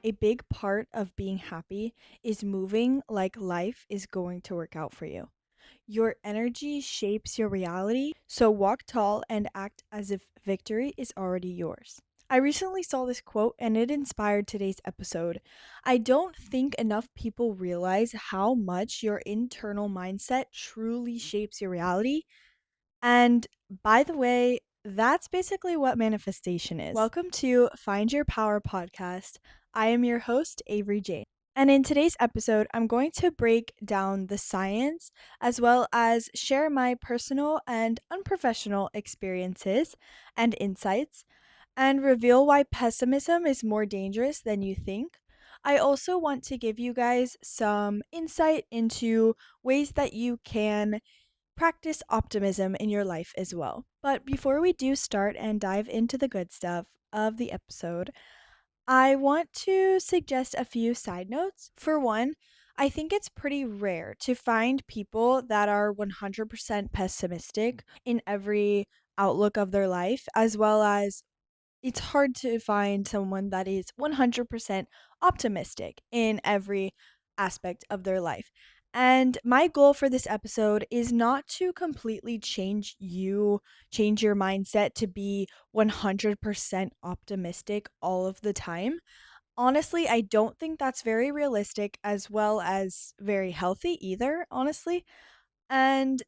A big part of being happy is moving like life is going to work out for you. Your energy shapes your reality, so walk tall and act as if victory is already yours. I recently saw this quote and it inspired today's episode. I don't think enough people realize how much your internal mindset truly shapes your reality. And by the way, that's basically what manifestation is. Welcome to Find Your Power podcast. I am your host, Avery Jane. And in today's episode, I'm going to break down the science as well as share my personal and unprofessional experiences and insights and reveal why pessimism is more dangerous than you think. I also want to give you guys some insight into ways that you can practice optimism in your life as well. But before we do start and dive into the good stuff of the episode, I want to suggest a few side notes. For one, I think it's pretty rare to find people that are 100% pessimistic in every outlook of their life, as well as it's hard to find someone that is 100% optimistic in every aspect of their life. And my goal for this episode is not to completely change your mindset to be 100% optimistic all of the time. Honestly, I don't think that's very realistic as well as very healthy either, honestly. And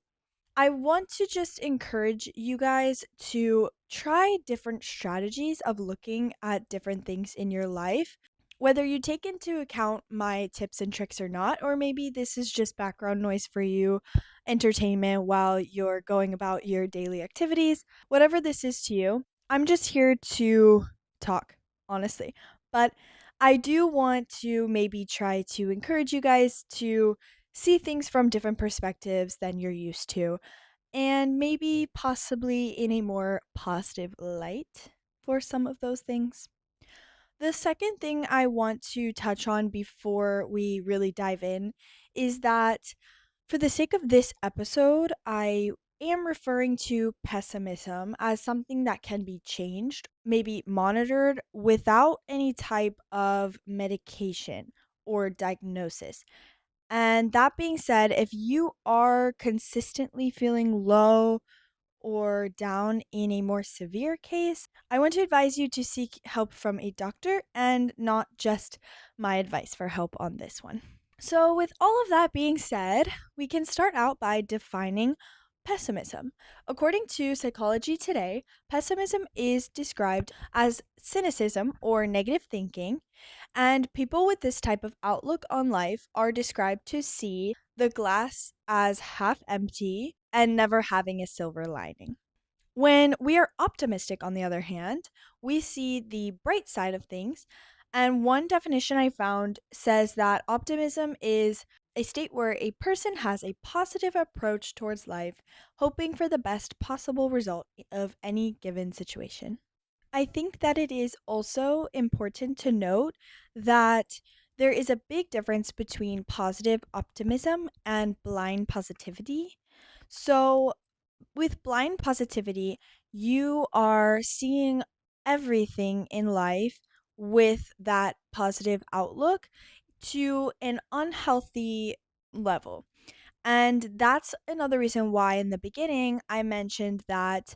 I want to just encourage you guys to try different strategies of looking at different things in your life. Whether you take into account my tips and tricks or not, or maybe this is just background noise for you, entertainment while you're going about your daily activities, whatever this is to you, I'm just here to talk, honestly. But I do want to maybe try to encourage you guys to see things from different perspectives than you're used to and maybe possibly in a more positive light for some of those things. The second thing I want to touch on before we really dive in is that for the sake of this episode, I am referring to pessimism as something that can be changed, maybe monitored without any type of medication or diagnosis. And that being said, if you are consistently feeling low or down in a more severe case, I want to advise you to seek help from a doctor and not just my advice for help on this one. So, with all of that being said, we can start out by defining pessimism. According to Psychology Today, pessimism is described as cynicism or negative thinking, and people with this type of outlook on life are described to see the glass as half empty and never having a silver lining. When we are optimistic, on the other hand, we see the bright side of things. And one definition I found says that optimism is a state where a person has a positive approach towards life, hoping for the best possible result of any given situation. I think that it is also important to note that there is a big difference between positive optimism and blind positivity. So, with blind positivity, you are seeing everything in life with that positive outlook to an unhealthy level. And that's another reason why in the beginning I mentioned that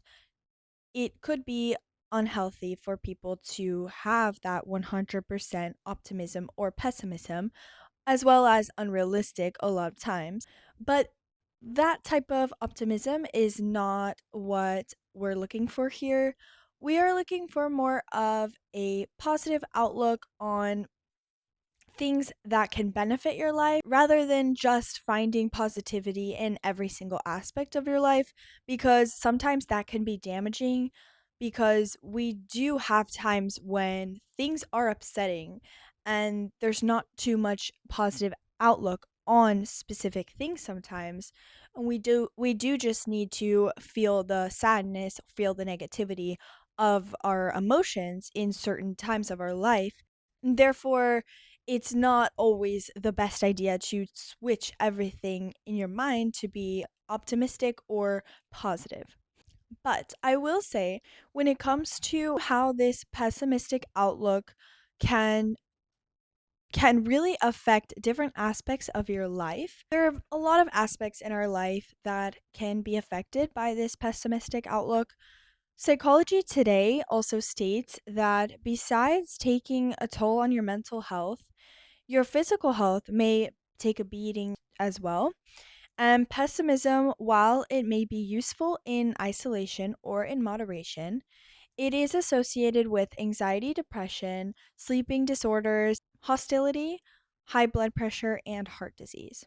it could be unhealthy for people to have that 100% optimism or pessimism, as well as unrealistic a lot of times. But that type of optimism is not what we're looking for here. We are looking for more of a positive outlook on things that can benefit your life rather than just finding positivity in every single aspect of your life, because sometimes that can be damaging because we do have times when things are upsetting and there's not too much positive outlook on specific things sometimes, and we do just need to feel the sadness, feel the negativity of our emotions in certain times of our life. Therefore, it's not always the best idea to switch everything in your mind to be optimistic or positive. But I will say, when it comes to how this pessimistic outlook can can really affect different aspects of your life. There are a lot of aspects in our life that can be affected by this pessimistic outlook. Psychology Today also states that besides taking a toll on your mental health, your physical health may take a beating as well. And pessimism, while it may be useful in isolation or in moderation, it is associated with anxiety, depression, sleeping disorders, hostility, high blood pressure, and heart disease.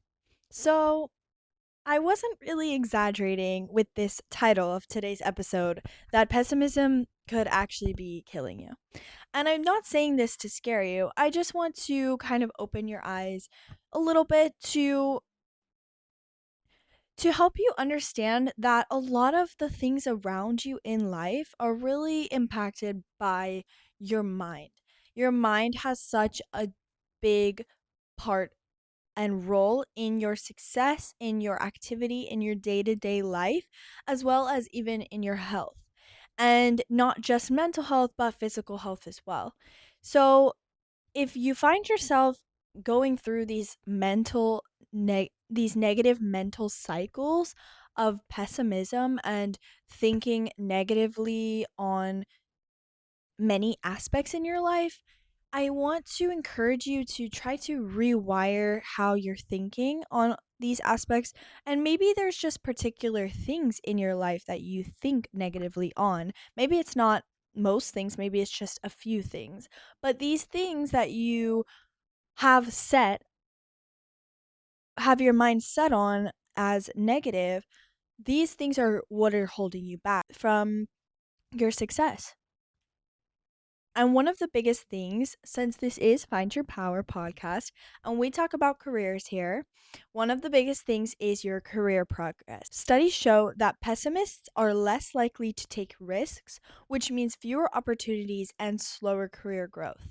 So, I wasn't really exaggerating with this title of today's episode that pessimism could actually be killing you. And I'm not saying this to scare you. I just want to kind of open your eyes a little bit to help you understand that a lot of the things around you in life are really impacted by your mind. Your mind has such a big part and role in your success, in your activity, in your day to day life, as well as even in your health. And not just mental health, but physical health as well. So, if you find yourself going through these negative mental cycles of pessimism and thinking negatively on many aspects in your life, I want to encourage you to try to rewire how you're thinking on these aspects. And maybe there's just particular things in your life that you think negatively on. Maybe it's not most things, maybe it's just a few things. But these things that you have set, have your mind set on as negative, these things are what are holding you back from your success. And one of the biggest things, since this is Find Your Power podcast, and we talk about careers here, one of the biggest things is your career progress. Studies show that pessimists are less likely to take risks, which means fewer opportunities and slower career growth.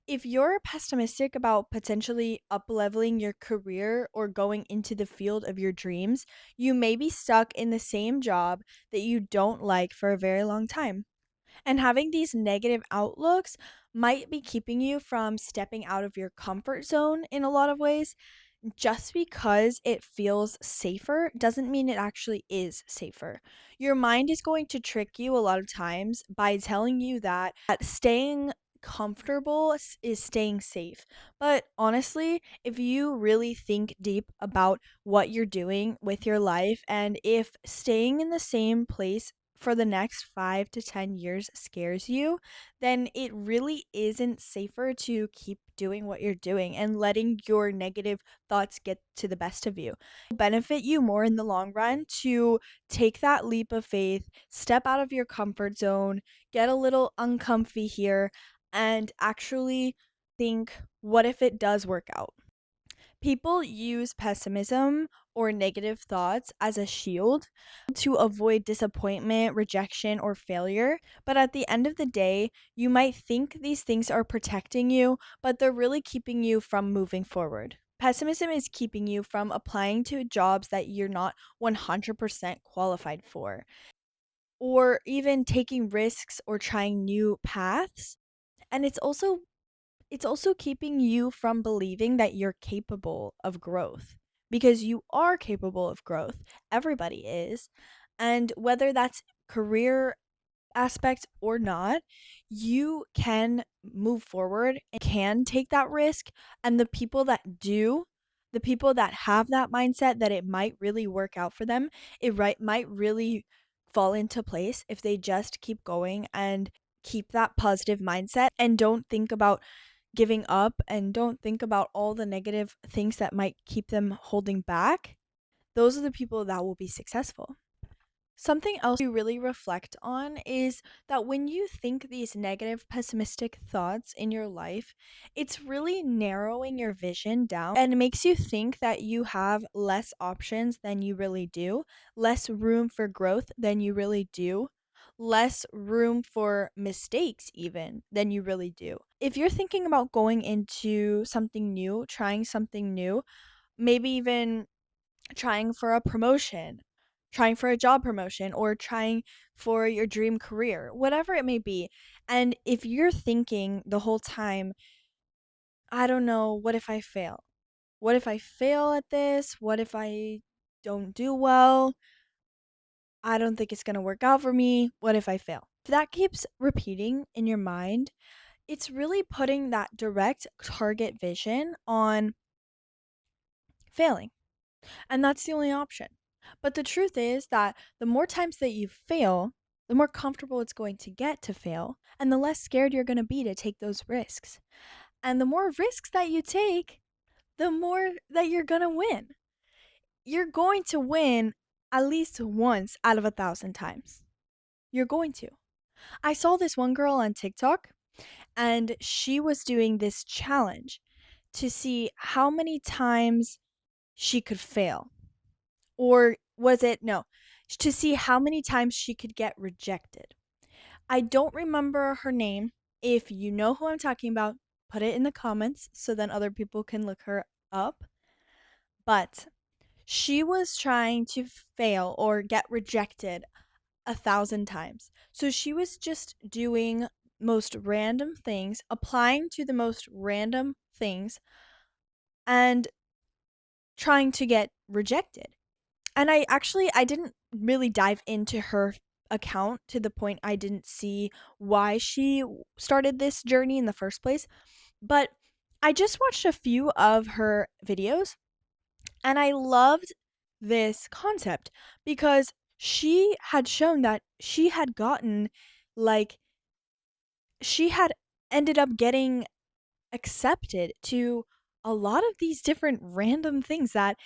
If you're pessimistic about potentially up-leveling your career or going into the field of your dreams, you may be stuck in the same job that you don't like for a very long time. And having these negative outlooks might be keeping you from stepping out of your comfort zone in a lot of ways. Just because it feels safer doesn't mean it actually is safer. Your mind is going to trick you a lot of times by telling you that staying comfortable is staying safe. But honestly, if you really think deep about what you're doing with your life, and if staying in the same place for the next 5 to 10 years scares you, then it really isn't safer to keep doing what you're doing and letting your negative thoughts get to the best of you. It'll benefit you more in the long run to take that leap of faith, step out of your comfort zone, get a little uncomfy here, and actually think, what if it does work out? People use pessimism or negative thoughts as a shield to avoid disappointment, rejection, or failure. But at the end of the day, you might think these things are protecting you, but they're really keeping you from moving forward. Pessimism is keeping you from applying to jobs that you're not 100% qualified for, or even taking risks or trying new paths. And it's also keeping you from believing that you're capable of growth, because you are capable of growth. Everybody is. And whether that's career aspect or not, you can move forward and can take that risk. And the people that have that mindset that it might really work out for them, might really fall into place if they just keep going and keep that positive mindset and don't think about giving up and don't think about all the negative things that might keep them holding back. Those are the people that will be successful. Something else you really reflect on is that when you think these negative, pessimistic thoughts in your life, it's really narrowing your vision down and it makes you think that you have less options than you really do, less room for growth than you really do, less room for mistakes even than you really do. If you're thinking about going into something new, trying something new, maybe even trying for a promotion, trying for a job promotion, or trying for your dream career, whatever it may be. And if you're thinking the whole time, I don't know, what if I fail? What if I fail at this? What if I don't do well? I don't think it's going to work out for me. What if I fail? If that keeps repeating in your mind, it's really putting that direct target vision on failing. And that's the only option. But the truth is that the more times that you fail, the more comfortable it's going to get to fail, and the less scared you're going to be to take those risks. And the more risks that you take, the more that you're going to win. You're going to win at least once out of 1,000 times. You're going to. I saw this one girl on TikTok, and she was doing this challenge to see how many times she could fail. Or was it, no, to see how many times she could get rejected. I don't remember her name. If you know who I'm talking about, put it in the comments so then other people can look her up. But she was trying to fail or get rejected 1,000 times. So she was just doing most random things, applying to the most random things, and trying to get rejected. And I didn't really dive into her account to the point I didn't see why she started this journey in the first place. But I just watched a few of her videos, and I loved this concept because she had shown that she had gotten, like, she had ended up getting accepted to a lot of these different random things that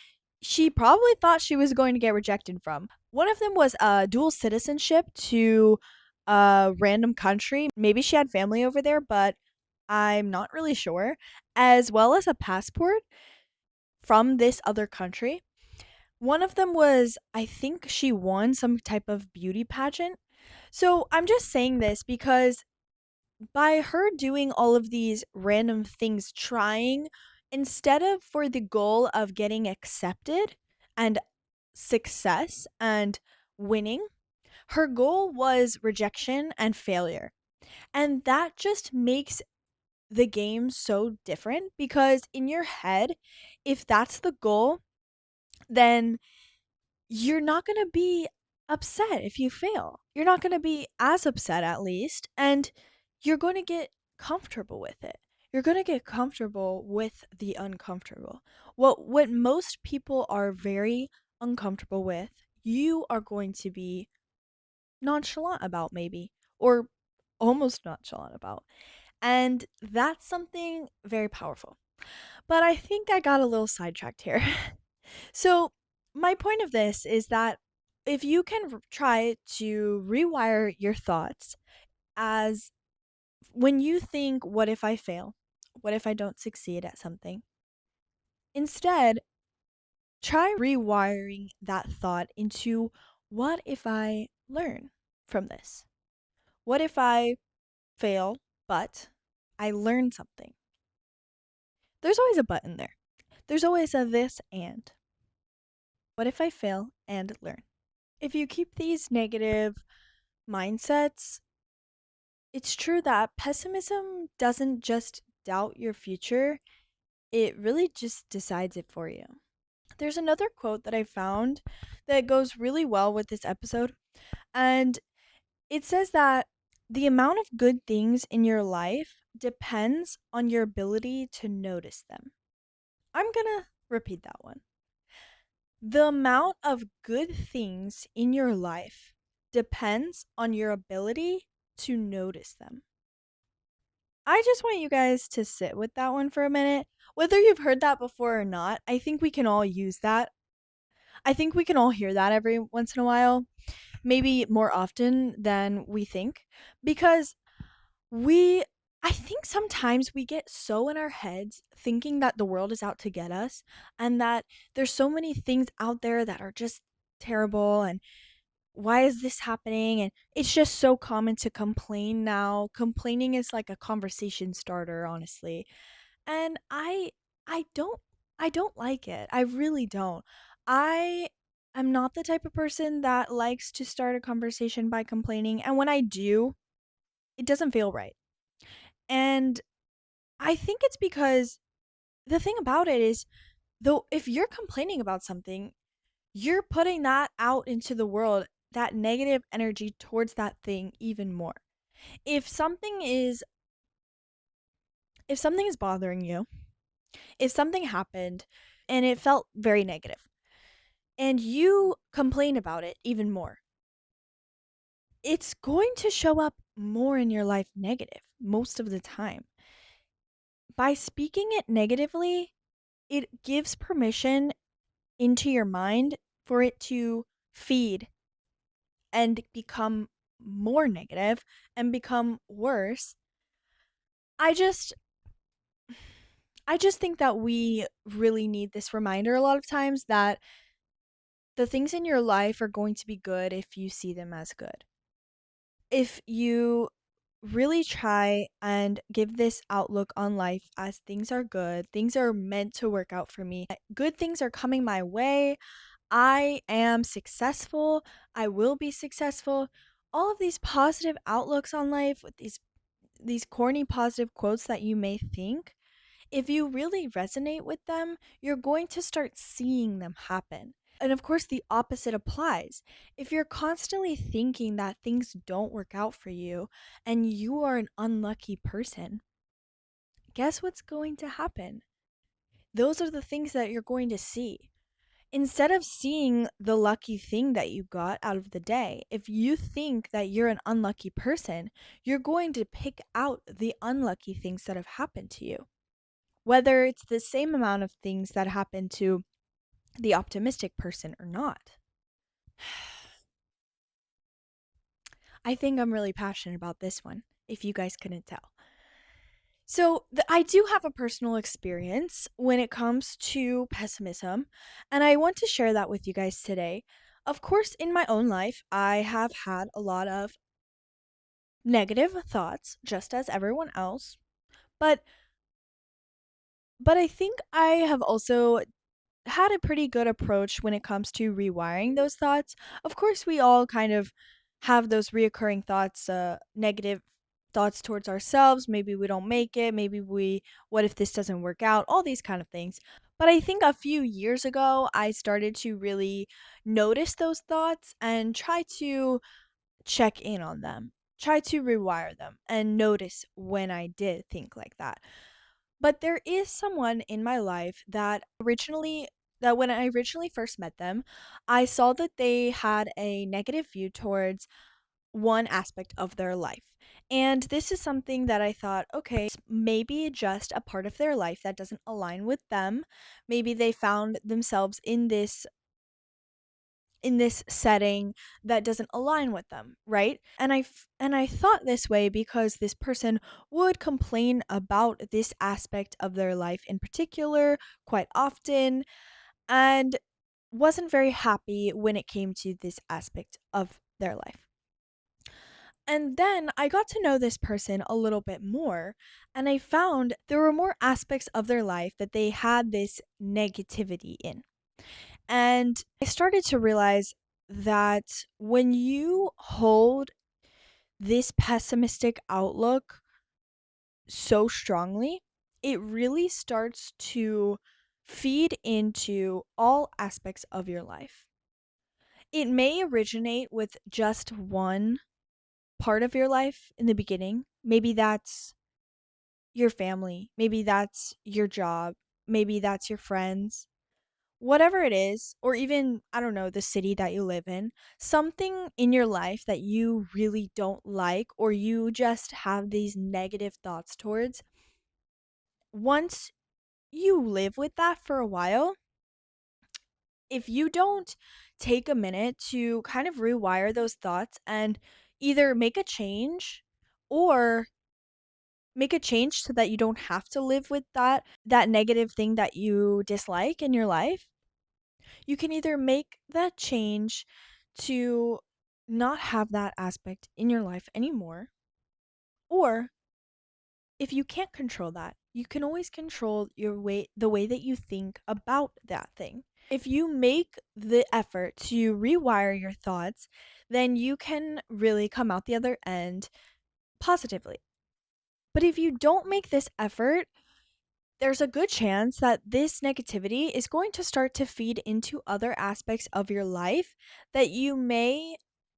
she probably thought she was going to get rejected from. One of them was a dual citizenship to a random country. Maybe she had family over there, but I'm not really sure. As well as a passport from this other country. One of them was, I think she won some type of beauty pageant. So I'm just saying this because by her doing all of these random things, trying, instead of for the goal of getting accepted and success and winning, her goal was rejection and failure. And that just makes the game so different because in your head, if that's the goal, then you're not going to be upset if you fail. You're not going to be as upset, at least, and you're going to get comfortable with it. You're going to get comfortable with the uncomfortable. What most people are very uncomfortable with, you are going to be nonchalant about, maybe, or almost nonchalant about. And that's something very powerful. But I think I got a little sidetracked here. So, my point of this is that if you can try to rewire your thoughts as when you think, what if I fail? What if I don't succeed at something? Instead, try rewiring that thought into, what if I learn from this? What if I fail, but I learn something? There's always a but in there. There's always a this and. What if I fail and learn? If you keep these negative mindsets, it's true that pessimism doesn't just doubt your future, it really just decides it for you. There's another quote that I found that goes really well with this episode, and it says that the amount of good things in your life depends on your ability to notice them. I'm gonna repeat that one. The amount of good things in your life depends on your ability to notice them. I just want you guys to sit with that one for a minute. Whether you've heard that before or not, I think we can all use that. I think we can all hear that every once in a while, maybe more often than we think, because we I think sometimes we get so in our heads thinking that the world is out to get us and that there's so many things out there that are just terrible, and why is this happening? And it's just so common to complain now. Complaining is like a conversation starter, honestly. And I don't I don't like it. I really don't. I am not the type of person that likes to start a conversation by complaining, and when I do, it doesn't feel right. And I think it's because the thing about it is, though, if you're complaining about something, you're putting that out into the world, that negative energy towards that thing even more. If something is if something is bothering you, if something happened and it felt very negative, and you complain about it even more, it's going to show up more in your life negative most of the time. By speaking it negatively, it gives permission into your mind for it to feed and become more negative and become worse. I just I just think that we really need this reminder a lot of times that the things in your life are going to be good if you see them as good. If you really try and give this outlook on life as things are good, things are meant to work out for me, good things are coming my way, I am successful, I will be successful. All of these positive outlooks on life with these corny positive quotes that you may think, if you really resonate with them, you're going to start seeing them happen. And of course, the opposite applies. If you're constantly thinking that things don't work out for you and you are an unlucky person, guess what's going to happen? Those are the things that you're going to see. Instead of seeing the lucky thing that you got out of the day, if you think that you're an unlucky person, you're going to pick out the unlucky things that have happened to you. Whether it's the same amount of things that happen to the optimistic person or not. I think I'm really passionate about this one, if you guys couldn't tell. So, I do have a personal experience when it comes to pessimism, and I want to share that with you guys today. Of course, in my own life, I have had a lot of negative thoughts, just as everyone else, but I think I have also had a pretty good approach when it comes to rewiring those thoughts. Of course, we all kind of have those reoccurring thoughts, negative thoughts towards ourselves. Maybe we don't make it. What if this doesn't work out? All these kind of things. But I think a few years ago, I started to really notice those thoughts and try to check in on them, try to rewire them, and notice when I did think like that. But there is someone in my life that when I originally first met them, I saw that they had a negative view towards one aspect of their life. And this is something that I thought, okay, maybe just a part of their life that doesn't align with them. Maybe they found themselves in this setting that doesn't align with them, right? And I thought this way because this person would complain about this aspect of their life in particular quite often and wasn't very happy when it came to this aspect of their life. And then I got to know this person a little bit more, and I found there were more aspects of their life that they had this negativity in. And I started to realize that when you hold this pessimistic outlook so strongly, it really starts to feed into all aspects of your life. It may originate with just one part of your life in the beginning. Maybe that's your family, maybe that's your job, maybe that's your friends. Whatever it is, or even, I don't know, the city that you live in, something in your life that you really don't like, or you just have these negative thoughts towards, once you live with that for a while, if you don't take a minute to kind of rewire those thoughts and either or make a change so that you don't have to live with that negative thing that you dislike in your life, you can either make that change to not have that aspect in your life anymore, or if you can't control that, you can always control the way that you think about that thing. If you make the effort to rewire your thoughts, then you can really come out the other end positively. But if you don't make this effort, there's a good chance that this negativity is going to start to feed into other aspects of your life that you may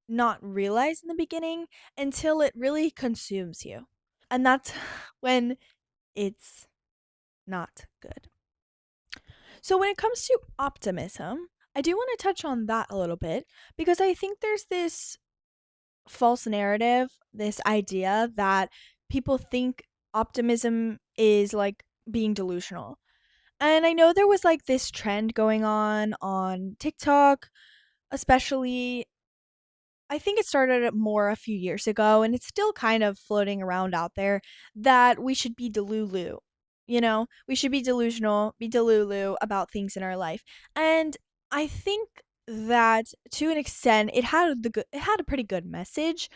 not realize in the beginning until it really consumes you. And that's when it's not good. So, when it comes to optimism, I do want to touch on that a little bit because I think there's this false narrative, this idea that people think optimism is like being delusional. And I know there was like this trend going on TikTok, especially I think it started more a few years ago, and it's still kind of floating around out there that we should be delulu. You know, we should be delusional, be delulu about things in our life. And I think that to an extent it had a pretty good message.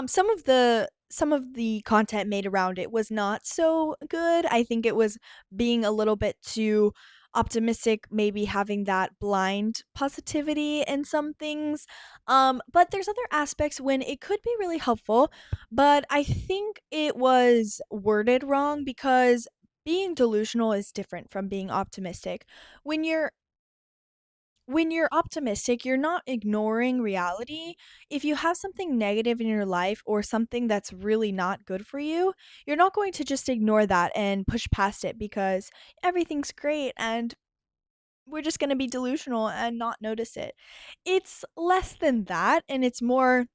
Some of the content made around it was not so good. I think it was being a little bit too optimistic, maybe having that blind positivity in some things, but there's other aspects when it could be really helpful, but I think it was worded wrong because being delusional is different from being optimistic. When you're when you're optimistic, you're not ignoring reality. If you have something negative in your life or something that's really not good for you, you're not going to just ignore that and push past it because everything's great and we're just going to be delusional and not notice it. It's less than that, and it's more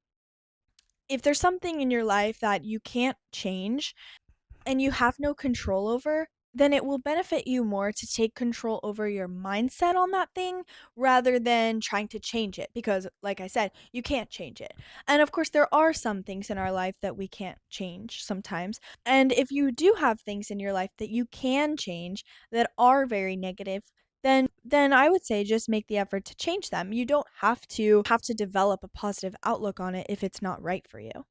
if there's something in your life that you can't change and you have no control over, then it will benefit you more to take control over your mindset on that thing rather than trying to change it. Because, like I said, you can't change it. And of course, there are some things in our life that we can't change sometimes. And if you do have things in your life that you can change that are very negative, then I would say just make the effort to change them. You don't have to develop a positive outlook on it if it's not right for you.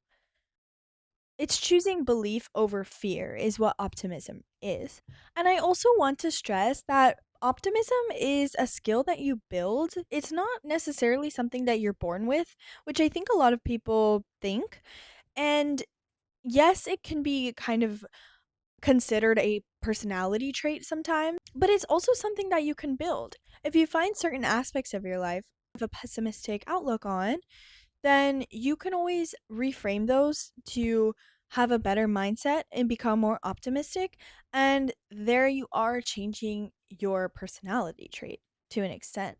It's choosing belief over fear, is what optimism is. And I also want to stress that optimism is a skill that you build. It's not necessarily something that you're born with, which I think a lot of people think. And yes, it can be kind of considered a personality trait sometimes, but it's also something that you can build. If you find certain aspects of your life have a pessimistic outlook on, then you can always reframe those to have a better mindset and become more optimistic. And there you are changing your personality trait to an extent.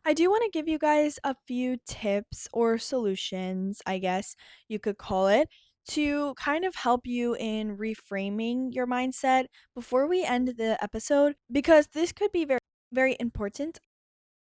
I do want to give you guys a few tips or solutions, I guess you could call it, to kind of help you in reframing your mindset before we end the episode, because this could be very, very important.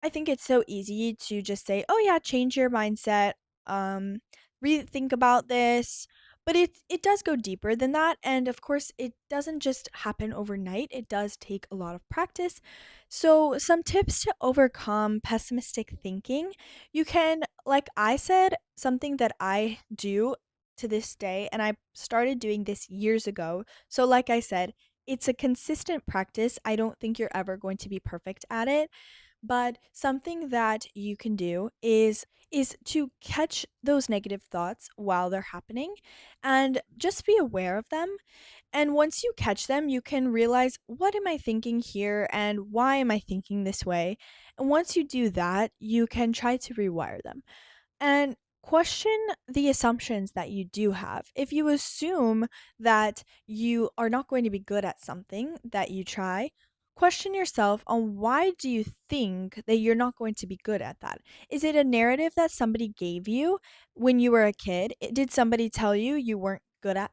I think it's so easy to just say, "Oh yeah, change your mindset. Um, Rethink about this." But it does go deeper than that, and of course, it doesn't just happen overnight. It does take a lot of practice. So, some tips to overcome pessimistic thinking. You can, like I said, something that I do to this day, and I started doing this years ago. So, like I said, it's a consistent practice. I don't think you're ever going to be perfect at it, but something that you can do is to catch those negative thoughts while they're happening and just be aware of them. And once you catch them, you can realize, what am I thinking here and why am I thinking this way? And once you do that, you can try to rewire them and question the assumptions that you do have. If you assume that you are not going to be good at something that you try, question yourself on why do you think that you're not going to be good at that? Is it a narrative that somebody gave you when you were a kid? Did somebody tell you you weren't good at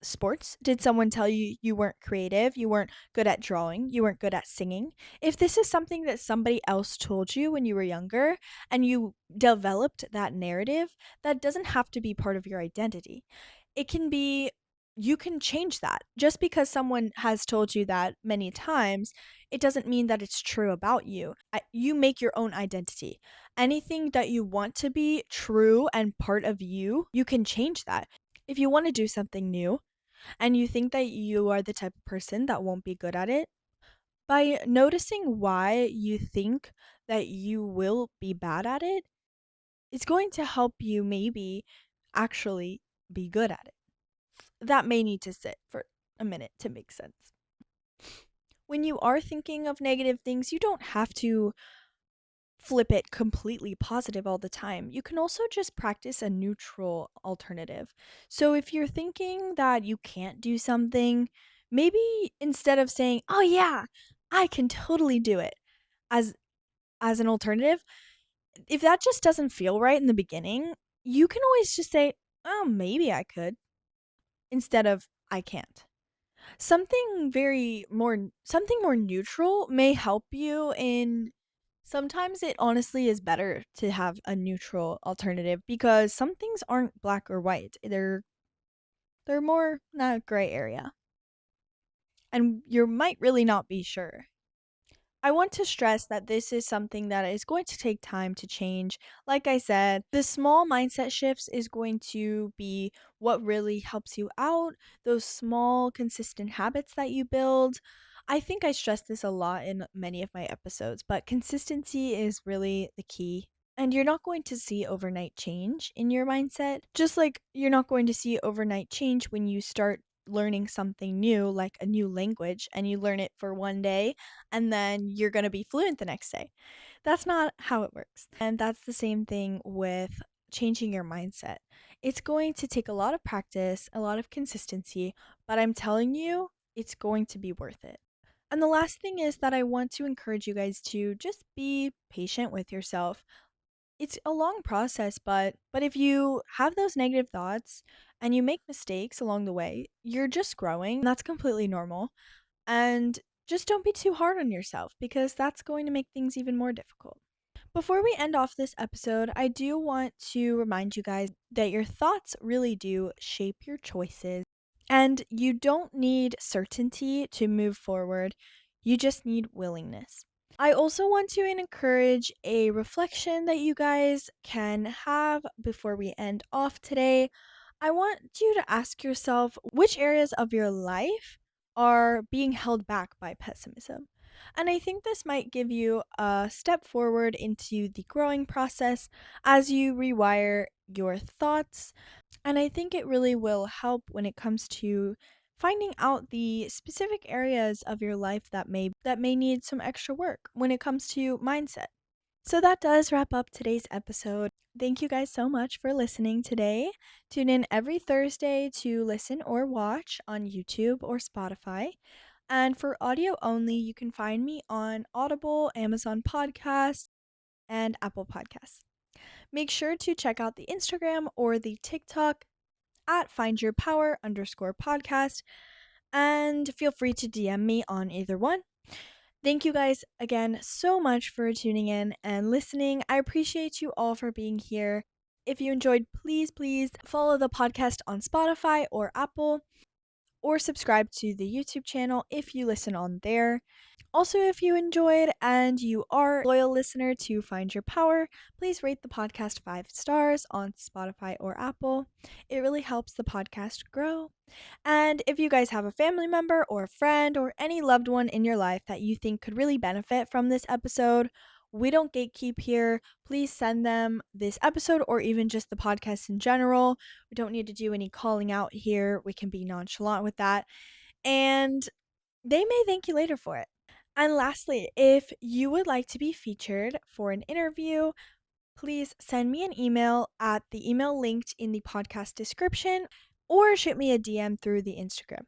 sports? Did someone tell you you weren't creative, you weren't good at drawing, you weren't good at singing? If this is something that somebody else told you when you were younger, and you developed that narrative, that doesn't have to be part of your identity. It can be you can change that. Just because someone has told you that many times, it doesn't mean that it's true about you. You make your own identity. Anything that you want to be true and part of you, you can change that. If you want to do something new and you think that you are the type of person that won't be good at it, by noticing why you think that you will be bad at it, it's going to help you maybe actually be good at it. That may need to sit for a minute to make sense. When you are thinking of negative things, you don't have to flip it completely positive all the time. You can also just practice a neutral alternative. So if you're thinking that you can't do something, maybe instead of saying, "Oh yeah, I can totally do it," as an alternative, if that just doesn't feel right in the beginning, you can always just say, "Oh, maybe I could," instead of "I can't." Something more neutral may help you in. Sometimes it honestly is better to have a neutral alternative because some things aren't black or white. They're more in that gray area. And you might really not be sure. I want to stress that this is something that is going to take time to change. Like I said, the small mindset shifts is going to be what really helps you out, those small, consistent habits that you build. I think I stress this a lot in many of my episodes, but consistency is really the key. And you're not going to see overnight change in your mindset, just like you're not going to see overnight change when you start learning something new, like a new language, and you learn it for one day and then you're going to be fluent the next day. That's not how it works. And that's the same thing with changing your mindset. It's going to take a lot of practice, a lot of consistency, but I'm telling you, it's going to be worth it. And the last thing is that I want to encourage you guys to just be patient with yourself. It's a long process, but if you have those negative thoughts and you make mistakes along the way, you're just growing. That's completely normal. And just don't be too hard on yourself because that's going to make things even more difficult. Before we end off this episode, I do want to remind you guys that your thoughts really do shape your choices. And you don't need certainty to move forward, you just need willingness. I also want to encourage a reflection that you guys can have before we end off today. I want you to ask yourself which areas of your life are being held back by pessimism. And I think this might give you a step forward into the growing process as you rewire your thoughts. And I think it really will help when it comes to finding out the specific areas of your life that may need some extra work when it comes to mindset. So that does wrap up today's episode. Thank you guys so much for listening today. Tune in every Thursday to listen or watch on YouTube or Spotify. And for audio only, you can find me on Audible, Amazon Podcasts, and Apple Podcasts. Make sure to check out the Instagram or the TikTok at findyourpower_podcast and feel free to DM me on either one. Thank you guys again so much for tuning in and listening. I appreciate you all for being here. If you enjoyed, please follow the podcast on Spotify or Apple or subscribe to the YouTube channel if you listen on there. Also, if you enjoyed and you are a loyal listener to Find Your Power, please rate the podcast 5 stars on Spotify or Apple. It really helps the podcast grow. And if you guys have a family member or a friend or any loved one in your life that you think could really benefit from this episode, we don't gatekeep here. Please send them this episode or even just the podcast in general. We don't need to do any calling out here. We can be nonchalant with that. And they may thank you later for it. And lastly, if you would like to be featured for an interview, please send me an email at the email linked in the podcast description or shoot me a DM through the Instagram.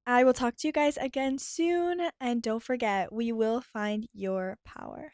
I will talk to you guys again soon, and don't forget, we will find your power.